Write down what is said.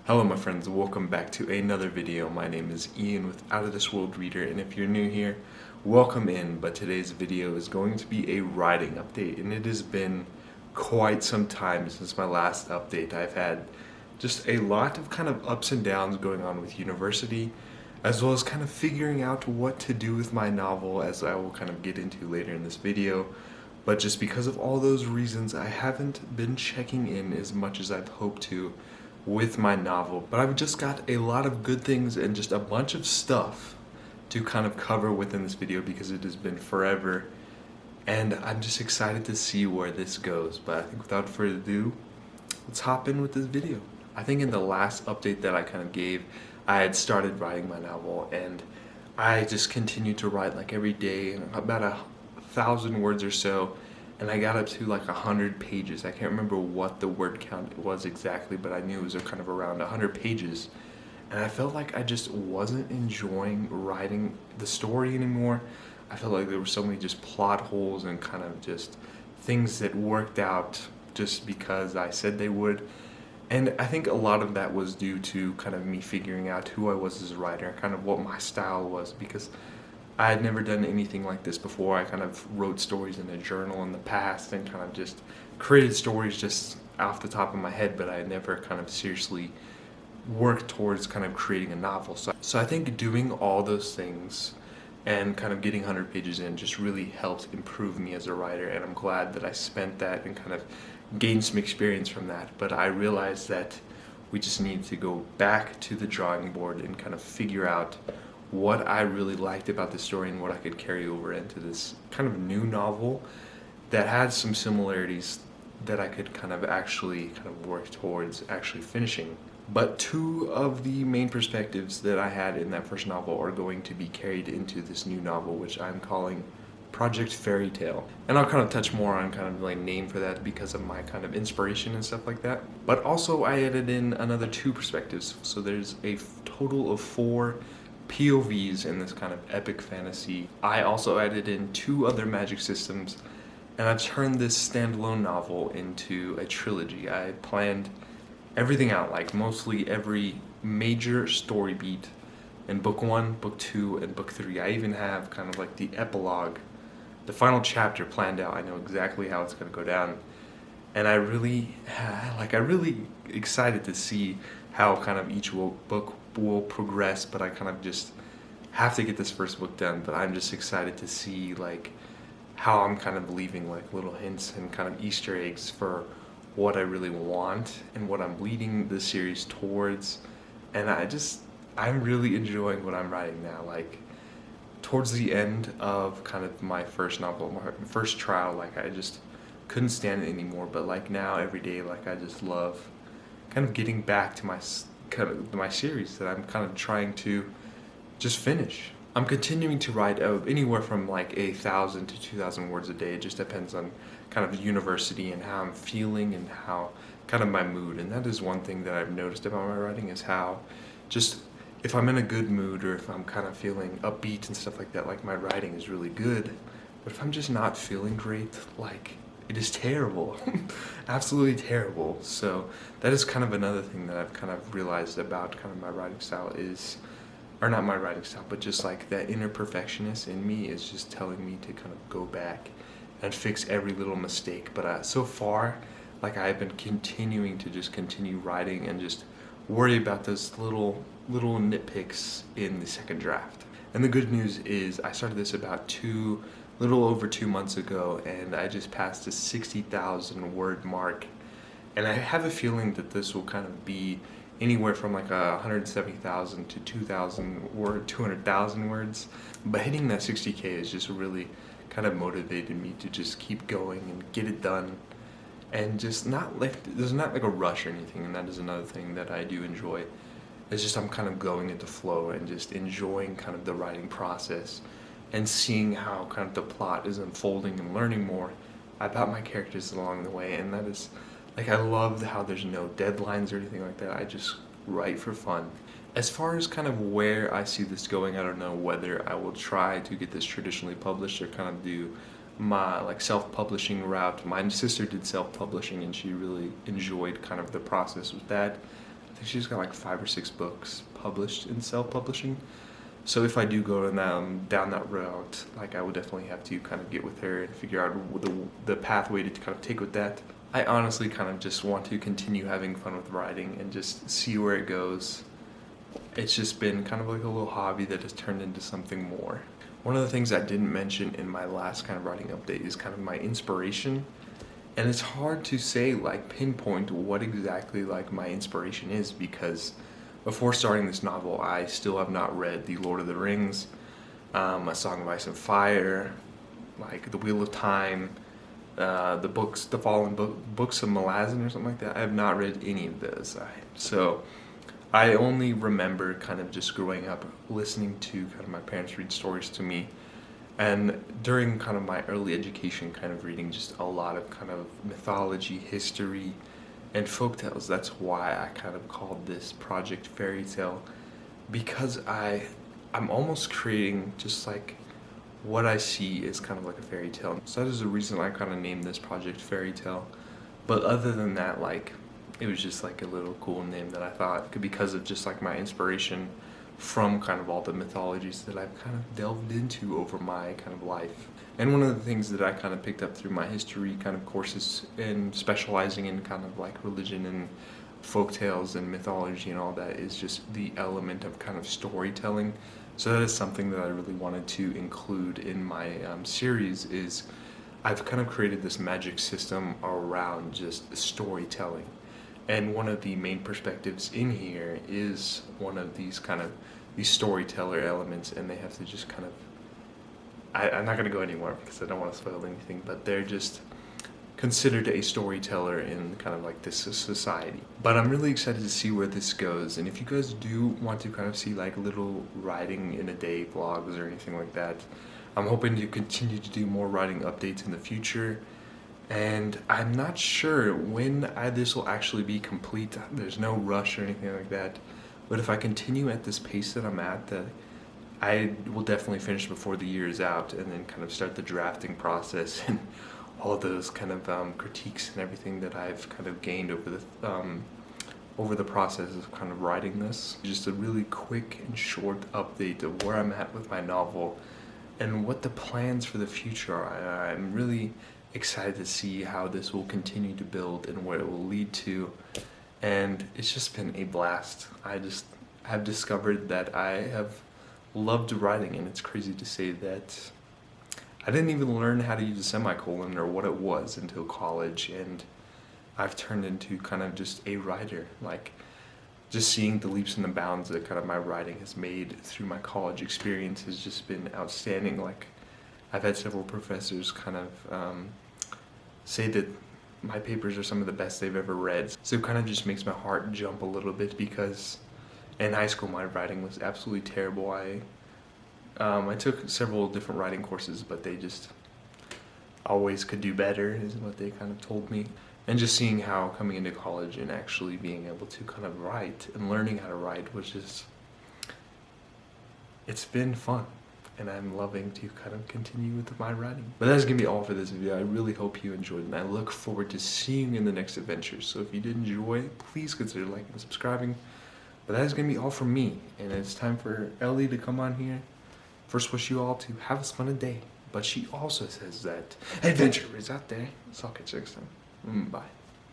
Hello my friends, welcome back to another video. My name is Ian with Out of This World Reader, and if you're new here, welcome in. But today's video is going to be a writing update, and it has been quite some time since my last update. I've had just a lot of kind of ups and downs going on with university, as well as kind of figuring out what to do with my novel, as I will kind of get into later in this video. But just because of all those reasons, I haven't been checking in as much as I've hoped to with my novel, but I've just got a lot of good things and just a bunch of stuff to kind of cover within this video because it has been forever, and I'm just excited to see where this goes. But I think without further ado, let's hop in with this video. I think in the last update that I kind of gave, I had started writing my novel, and I just continued to write like every day, about 1,000 words or so. And I got up to like 100 pages. I can't remember what the word count was exactly, but I knew it was kind of around 100 pages. And I felt like I just wasn't enjoying writing the story anymore. I felt like there were so many just plot holes and kind of just things that worked out just because I said they would. And I think a lot of that was due to kind of me figuring out who I was as a writer, kind of what my style was, because I had never done anything like this before. I kind of wrote stories in a journal in the past and kind of just created stories just off the top of my head, but I had never kind of seriously worked towards kind of creating a novel. So I think doing all those things and kind of getting 100 pages in just really helped improve me as a writer, and I'm glad that I spent that and kind of gained some experience from that. But I realized that we just need to go back to the drawing board and kind of figure out what I really liked about the story and what I could carry over into this kind of new novel that had some similarities that I could kind of work towards actually finishing. But two of the main perspectives that I had in that first novel are going to be carried into this new novel, which I'm calling Project Fairytale. And I'll kind of touch more on kind of like name for that because of my kind of inspiration and stuff like that. But also I added in another two perspectives. So there's a total of 4 POVs in this kind of epic fantasy. I also added in 2 other magic systems, and I've turned this standalone novel into a trilogy. I planned everything out, like mostly every major story beat in book 1, book 2, and book 3. I even have kind of like the epilogue, the final chapter planned out. I know exactly how it's going to go down, and I really excited to see how kind of each book will progress, but I kind of just have to get this first book done. But I'm just excited to see like how I'm kind of leaving like little hints and kind of Easter eggs for what I really want and what I'm leading the series towards. And I'm really enjoying what I'm writing now. Like towards the end of kind of my first novel, my first trial, like I just couldn't stand it anymore. But like now every day, like I just love kind of getting back to my series that I'm kind of trying to just finish. I'm continuing to write anywhere from like 1,000 to 2,000 words a day. It just depends on kind of university and how I'm feeling and how kind of my mood. And that is one thing that I've noticed about my writing, is how just if I'm in a good mood or if I'm kind of feeling upbeat and stuff like that, like my writing is really good. But if I'm just not feeling great, like it is terrible. Absolutely terrible. So that is kind of another thing that I've kind of realized about kind of my writing style is, or not my writing style, but just like that inner perfectionist in me is just telling me to kind of go back and fix every little mistake. But so far, like I've been continuing to just continue writing and just worry about those little nitpicks in the second draft. And the good news is I started this about little over 2 months ago, and I just passed the 60,000 word mark. And I have a feeling that this will kind of be anywhere from like 170,000 to 200,000 words. But hitting that 60K is just really kind of motivated me to just keep going and get it done. And just there's not like a rush or anything, and that is another thing that I do enjoy. It's just I'm kind of going into flow and just enjoying kind of the writing process and seeing how kind of the plot is unfolding and learning more about my characters along the way. And that is, like, I love how there's no deadlines or anything like that. I just write for fun. As far as kind of where I see this going, I don't know whether I will try to get this traditionally published or kind of do my like self-publishing route. My sister did self-publishing and she really enjoyed kind of the process with that. think she's got like 5 or 6 books published in self-publishing. So if I do go down that route, like I would definitely have to kind of get with her and figure out the pathway to kind of take with that. I honestly kind of just want to continue having fun with writing and just see where it goes. It's just been kind of like a little hobby that has turned into something more. One of the things I didn't mention in my last kind of writing update is kind of my inspiration. And it's hard to say, like, pinpoint what exactly like my inspiration is, because before starting this novel, I still have not read The Lord of the Rings, A Song of Ice and Fire, like The Wheel of Time, the Fallen Books of Malazan or something like that. I have not read any of those. So I only remember kind of just growing up listening to kind of my parents read stories to me, and during kind of my early education, kind of reading just a lot of kind of mythology, history, and folktales. That's why I kind of called this project Fairytale, because I'm almost creating just like what I see is kind of like a fairy tale. So that is the reason I kind of named this project Fairytale. But other than that, like, it was just like a little cool name that I thought, because of just like my inspiration from kind of all the mythologies that I've kind of delved into over my kind of life. And one of the things that I kind of picked up through my history kind of courses and specializing in kind of like religion and folktales and mythology and all that is just the element of kind of storytelling. So that is something that I really wanted to include in my series. Is I've kind of created this magic system around just storytelling. And one of the main perspectives in here is one of these kind of these storyteller elements, and they have to just kind of, I'm not going to go anywhere because I don't want to spoil anything, but they're just considered a storyteller in kind of like this society. But I'm really excited to see where this goes, and if you guys do want to kind of see like little writing in a day vlogs or anything like that, I'm hoping to continue to do more writing updates in the future. And I'm not sure when this will actually be complete. There's no rush or anything like that. But if I continue at this pace that I'm at, that I will definitely finish before the year is out, and then kind of start the drafting process and all those kind of critiques and everything that I've kind of gained over the process of kind of writing this. Just a really quick and short update of where I'm at with my novel and what the plans for the future are. I'm really excited to see how this will continue to build and where it will lead to, and it's just been a blast. I just have discovered that I have loved writing, and it's crazy to say that I didn't even learn how to use a semicolon or what it was until college, and I've turned into kind of just a writer. Like, just seeing the leaps and the bounds that kind of my writing has made through my college experience has just been outstanding. Like, I've had several professors kind of say that my papers are some of the best they've ever read. So it kind of just makes my heart jump a little bit, because in high school my writing was absolutely terrible. I took several different writing courses, but they just always could do better is what they kind of told me. And just seeing how coming into college and actually being able to kind of write and learning how to write was just, it's been fun. And I'm loving to kind of continue with my writing. But that's going to be all for this video. I really hope you enjoyed, and I look forward to seeing you in the next adventure. So if you did enjoy, please consider liking and subscribing. But that is going to be all from me, and it's time for Ellie to come on here. First, wish you all to have a splendid day. But she also says that adventure is out there. So I'll catch you next time. Bye.